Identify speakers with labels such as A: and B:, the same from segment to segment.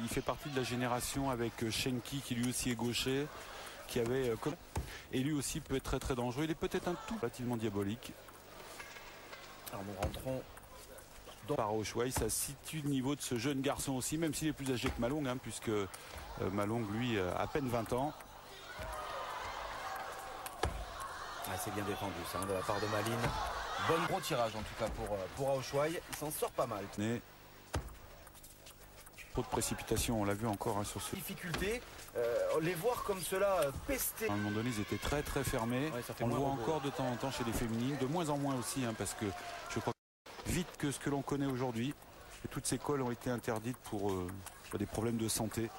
A: il fait partie de la génération avec Schenki qui lui aussi est gaucher, qui avait et lui aussi peut être très très dangereux. Il est peut-être un tout relativement diabolique.
B: Alors nous rentrons
A: Par Aoshway, ça situe le niveau de ce jeune garçon aussi, même s'il est plus âgé que Malong, hein, puisque Malong lui a à peine 20 ans.
B: Ah, c'est bien défendu ça de la part de Malines. Gros tirage en tout cas pour Aoshway. Il s'en sort pas mal.
A: Trop de précipitation, on l'a vu encore hein, sur ce.
B: Difficulté, les voir comme cela pester.
A: À un moment donné, ils étaient très très fermés. Ouais, on le voit encore de temps en temps chez les féminines, de moins en moins aussi, hein, parce que je crois que vite que ce que l'on connaît aujourd'hui. Et toutes ces colles ont été interdites pour des problèmes de santé.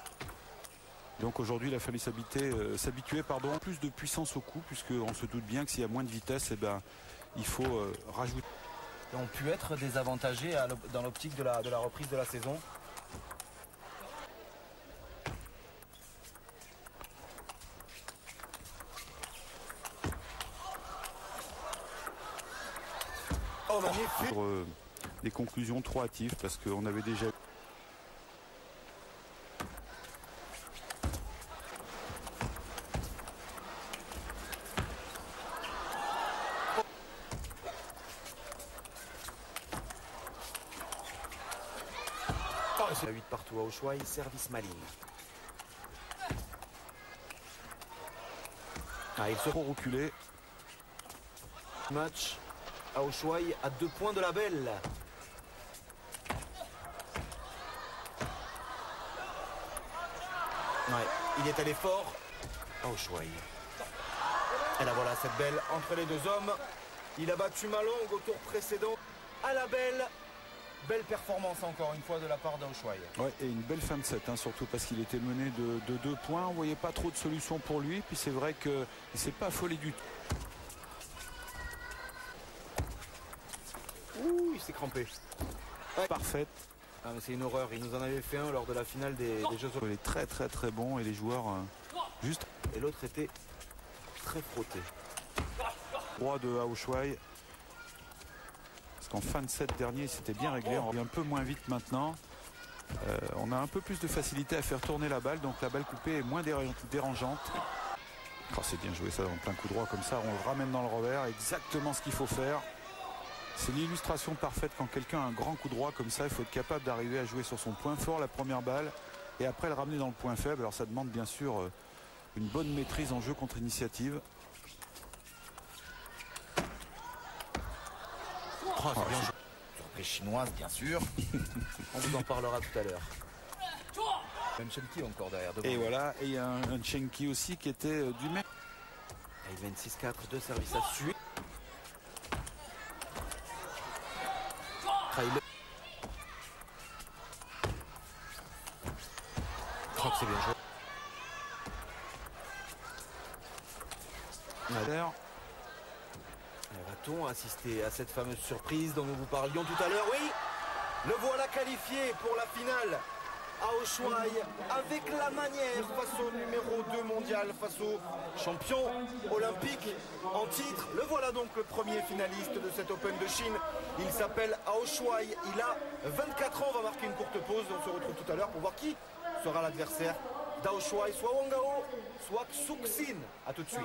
A: Donc aujourd'hui, il a fallu s'habituer, plus de puissance au coup, puisqu'on se doute bien que s'il y a moins de vitesse, eh ben, il faut rajouter.
B: Ils ont pu être désavantagés dans l'optique de la reprise de la saison.
A: Oh, magnifique. Des conclusions trop hâtives parce qu'on avait déjà.
B: C'est la 8 partout à Aoshway, service Malines.
A: Ah, il se faut reculer.
B: Match. Aoshway à 2 points de la belle. Ouais, il est allé fort. Aoshway. Et là voilà cette belle entre les deux hommes. Il a battu Malong au tour précédent. À la belle. Belle performance encore une fois de la part d'Aoshway.
A: Ouais, et une belle fin de set, hein, surtout parce qu'il était mené de 2 points. On ne voyait pas trop de solutions pour lui. Puis c'est vrai qu'il ne s'est pas affolé du tout.
B: Ouh, il s'est crampé.
A: Ouais. Parfaite.
B: Ah, mais c'est une horreur. Il nous en avait fait un lors de la finale des Jeux Olympiques.
A: Il est très très très bon et les joueurs juste.
B: Et l'autre était très frotté.
A: Droit de Aoshway. Parce qu'en fin de set dernier, c'était bien réglé. On est un peu moins vite maintenant. On a un peu plus de facilité à faire tourner la balle. Donc la balle coupée est moins dérangeante. Oh, c'est bien joué ça en plein coup droit comme ça. On le ramène dans le revers. Exactement ce qu'il faut faire. C'est l'illustration parfaite quand quelqu'un a un grand coup droit comme ça. Il faut être capable d'arriver à jouer sur son point fort la première balle. Et après le ramener dans le point faible. Alors ça demande bien sûr une bonne maîtrise en jeu contre initiative.
B: Oh, c'est bien joué. Surprise chinoise, bien sûr. On vous en parlera tout à l'heure. Même Schenki encore derrière.
A: Et voilà, et il y a un Schenki aussi qui était du même.
B: Il mène 6-4, 2 services à suivre. Je crois que c'est bien joué. Va-t-on assister à cette fameuse surprise dont nous vous parlions tout à l'heure? Oui, le voilà qualifié pour la finale. Aoshway avec la manière face au numéro 2 mondial, face au champion olympique en titre. Le voilà donc le premier finaliste de cet Open de Chine. Il s'appelle Aoshway, il a 24 ans. On va marquer une courte pause, on se retrouve tout à l'heure pour voir qui sera l'adversaire d'Aoshway, soit Wang Hao, soit Xu Xin. A tout de suite.